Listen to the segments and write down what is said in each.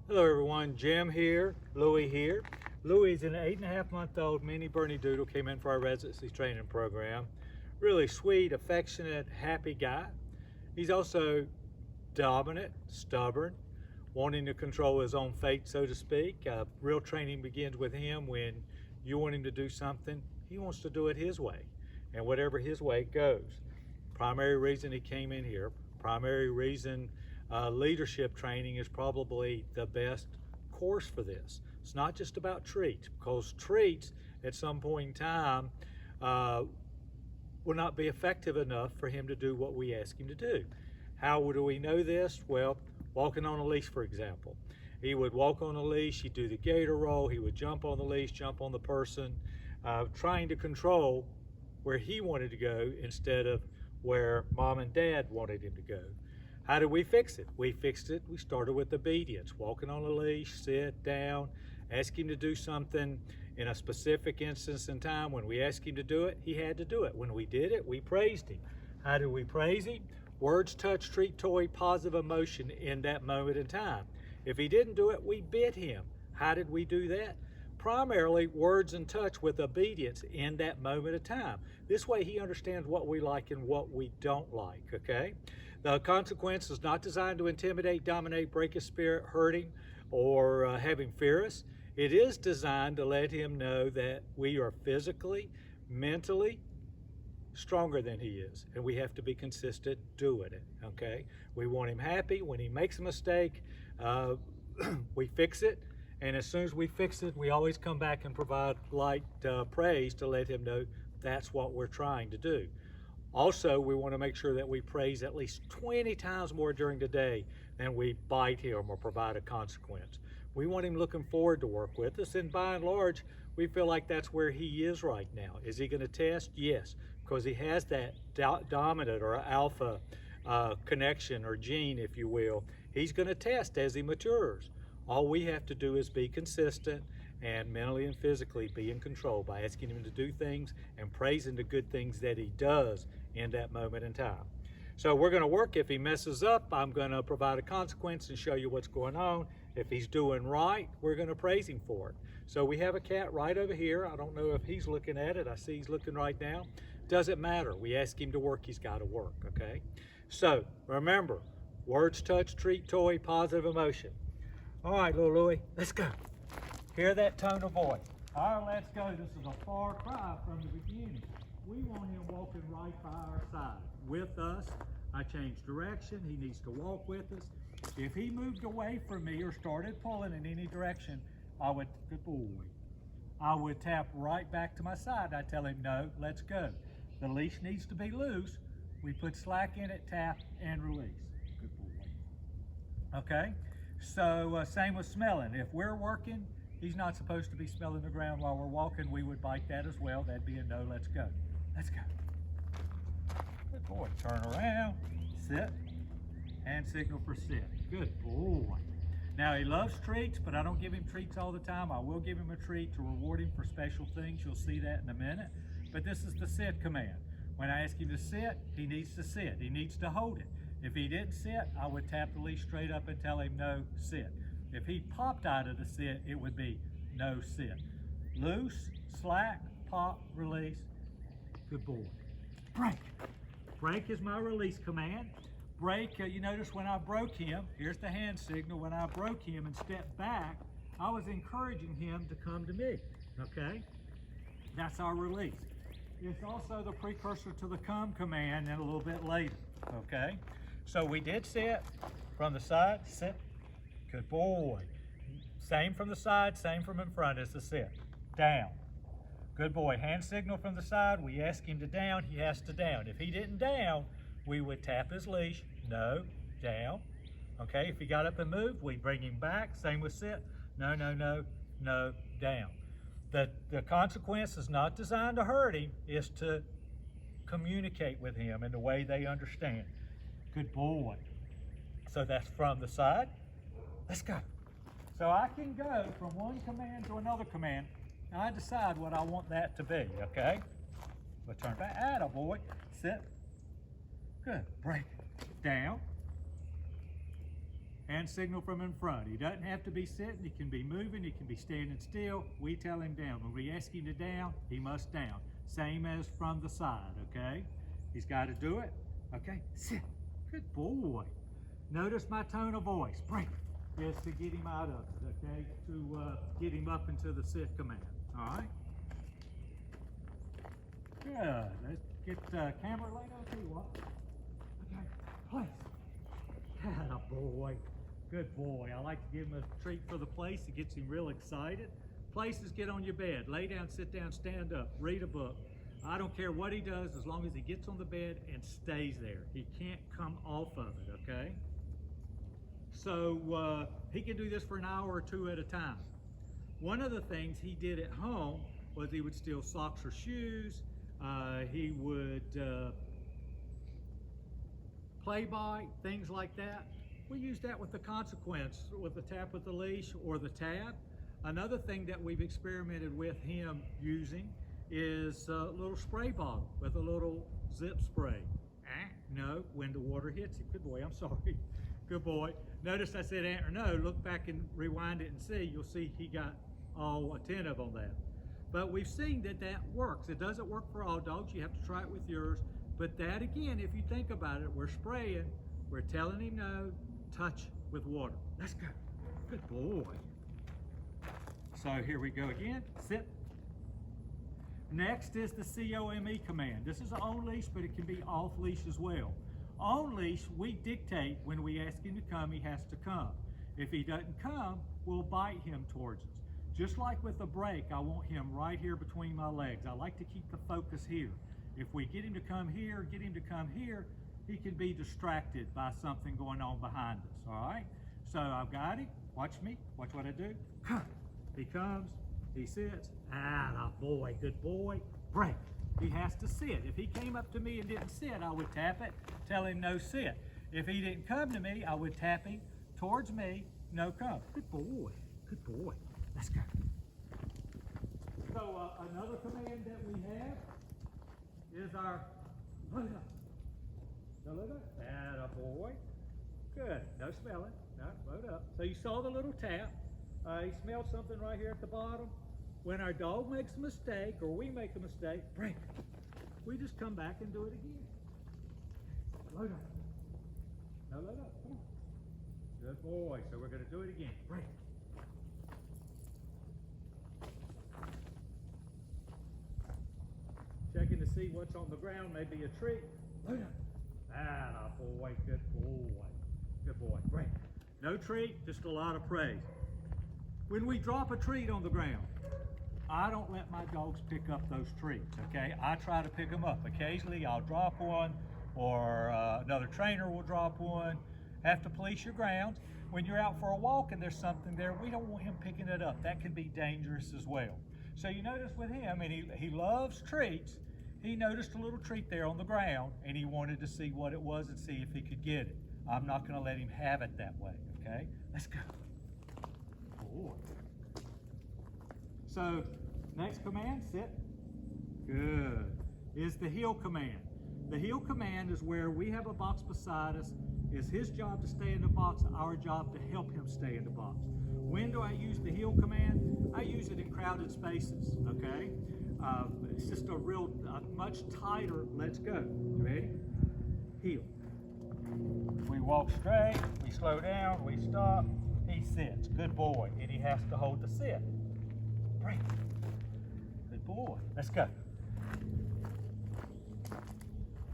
Hello everyone, Jim here, Louie here. Louie is an 8.5-month-old mini BerneDoodle, came in for our residency training program. Really sweet, affectionate, happy guy. He's also dominant, stubborn, wanting to control his own fate, so to speak. Real training begins with him when you want him to do something, he wants to do it his way, and whatever his way goes. Primary reason he came in here, primary reason leadership training is probably the best course for this. It's not just about treats, because treats at some point in time will not be effective enough for him to do what we ask him to do. How do we know this? Well, walking on a leash, for example. He would walk on a leash, he'd do the gator roll, he would jump on the leash, jump on the person, trying to control where he wanted to go instead of where mom and dad wanted him to go. How did we fix it? We fixed it, we started with obedience, walking on a leash, sit down, ask him to do something in a specific instance in time. When we asked him to do it, he had to do it. When we did it, we praised him. How did we praise him? Words, touch, treat, toy, positive emotion in that moment in time. If he didn't do it, we bit him. How did we do that? Primarily words and touch with obedience in that moment of time. This way he understands what we like and what we don't like, okay? The consequence is not designed to intimidate, dominate, break his spirit, hurt him, or have him fear us. It is designed to let him know that we are physically, mentally stronger than he is, and we have to be consistent doing it, okay? We want him happy. When he makes a mistake, we fix it, and as soon as we fix it, we always come back and provide light praise to let him know that's what we're trying to do. Also, we want to make sure that we praise at least 20 times more during the day than we bite him or provide a consequence. We want him looking forward to work with us, and by and large, we feel like that's where he is right now. Is he going to test? Yes, because he has that dominant or alpha connection or gene, if you will. He's going to test as he matures. All we have to do is be consistent and mentally and physically be in control by asking him to do things and praising the good things that he does in that moment in time. So we're going to work. If he messes up, I'm going to provide a consequence and show you what's going on. If he's doing right, we're going to praise him for it. So we have a cat right over here. I don't know if he's looking at it. I see he's looking right now. Doesn't matter. We ask him to work, he's got to work, okay? So remember, words, touch, treat, toy, positive emotion. All right, little Louie, let's go. Hear that tone of voice. All right, let's go. This is a far cry from the beginning. We want him walking right by our side with us. I changed direction. He needs to walk with us. If he moved away from me or started pulling in any direction, I would, good boy, I would tap right back to my side. I'd tell him, no, let's go. The leash needs to be loose. We put slack in it, tap, and release. Good boy. Okay? So same with smelling. If we're working, he's not supposed to be smelling the ground while we're walking. We would bite that as well. That'd be a no, let's go. Let's go. Good boy. Turn around, sit, hand signal for sit. Good boy. Now he loves treats, but I don't give him treats all the time. I will give him a treat to reward him for special things. You'll see that in a minute. But this is the sit command. When I ask him to sit, he needs to sit. He needs to hold it. If he didn't sit, I would tap the leash straight up and tell him no, sit. If he popped out of the sit, it would be no sit. Loose, slack, pop, release. Good boy. Break. Break is my release command. Break, you notice when I broke him, here's the hand signal. When I broke him and stepped back, I was encouraging him to come to me, okay? That's our release. It's also the precursor to the come command and a little bit later, okay? So we did sit from the side, sit. Good boy. Same from the side, same from in front as the sit. Down. Good boy. Hand signal from the side. We ask him to down. He has to down. If he didn't down, we would tap his leash. No, down. Okay, if he got up and moved, we bring him back. Same with sit. No, no, no, no, down. The consequence is not designed to hurt him. It's to communicate with him in the way they understand. Good boy. So that's from the side. Let's go. So I can go from one command to another command. Now I decide what I want that to be, okay? We'll turn back. Attaboy. Sit. Good. Break. Down. Hand signal from in front. He doesn't have to be sitting. He can be moving. He can be standing still. We tell him down. When we ask him to down, he must down. Same as from the side, okay? He's got to do it. Okay, sit. Good boy. Notice my tone of voice. Break is to get him out of it, okay? To get him up into the sit command, all right? Good. Let's get the camera laid on. Tell you what. Okay, place. Atta boy. Good boy. I like to give him a treat for the place. It gets him real excited. Places, get on your bed. Lay down, sit down, stand up, read a book. I don't care what he does as long as he gets on the bed and stays there. He can't come off of it, okay? So he can do this for an hour or two at a time. One of the things he did at home was he would steal socks or shoes. He would play by, things like that. We use that with the consequence, with the tap with the leash or the tab. Another thing that we've experimented with him using is a little spray bottle with a little zip spray. No, when the water hits him. Good boy, I'm sorry. Good boy. Notice I said or no. Look back and rewind it and see. You'll see he got all attentive on that. But we've seen that that works. It doesn't work for all dogs. You have to try it with yours. But that again, if you think about it, we're spraying. We're telling him no. Touch with water. Let's go. Good boy. So here we go again. Sit. Next is the COME command. This is on leash, but it can be off leash as well. On leash, we dictate when we ask him to come, he has to come. If he doesn't come, we'll bite him towards us. Just like with a break, I want him right here between my legs. I like to keep the focus here. If we get him to come here, he can be distracted by something going on behind us, all right? So I've got him. Watch me. Watch what I do. Come. He comes. He sits. Atta boy. Good boy. Break. He has to sit. If he came up to me and didn't sit, I would tap it, tell him no sit. If he didn't come to me, I would tap him towards me, no come. Good boy. Good boy. Let's go. So another command that we have is our load up. Now load up. Atta boy. Good. No smelling. No, load up. So you saw the little tap. He smelled something right here at the bottom. When our dog makes a mistake or we make a mistake, break. We just come back and do it again. Load up. Now load up. Come on. Good boy. So we're going to do it again. Break. Checking to see what's on the ground, maybe a treat. Load up. Atta boy. Good boy. Good boy. Break. No treat, just a lot of praise. When we drop a treat on the ground, I don't let my dogs pick up those treats, okay? I try to pick them up. Occasionally I'll drop one, or another trainer will drop one. Have to police your grounds. When you're out for a walk and there's something there, we don't want him picking it up. That can be dangerous as well. So you notice with him, and he loves treats, he noticed a little treat there on the ground and he wanted to see what it was and see if he could get it. I'm not gonna let him have it that way, okay? Let's go. Boy. So, next command, sit. Good. Is the heel command. The heel command is where we have a box beside us. It's his job to stay in the box, our job to help him stay in the box. When do I use the heel command? I use it in crowded spaces, okay? It's just a much tighter, let's go. Ready? Heel. We walk straight, we slow down, we stop, he sits. Good boy. And he has to hold the sit. Break. Good boy. Let's go.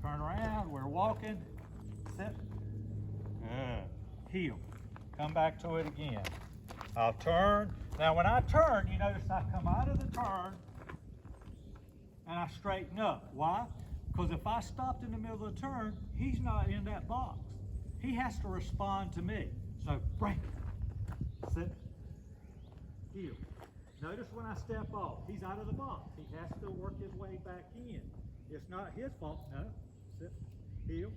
Turn around, we're walking. Sit. Good. Heel. Come back to it again. I'll turn. Now when I turn, you notice I come out of the turn and I straighten up. Why? Because if I stopped in the middle of the turn, he's not in that box. He has to respond to me. So break. Sit. Heel. Notice when I step off, he's out of the box. He has to work his way back in. It's not his fault. No. Sit. Heel.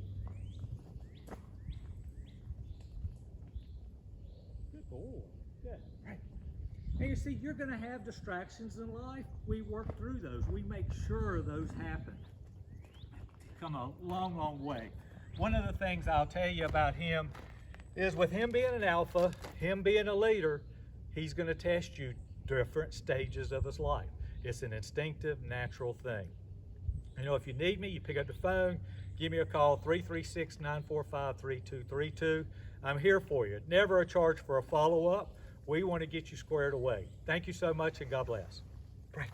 Good boy. Good. Right. And you see, you're going to have distractions in life. We work through those. We make sure those happen. Come a long, long way. One of the things I'll tell you about him is with him being an alpha, him being a leader, he's going to test you different stages of his life. It's an instinctive, natural thing. You know, if you need me, you pick up the phone, give me a call, 336-945-3232. I'm here for you. Never a charge for a follow-up. We want to get you squared away. Thank you so much, and God bless. Pray.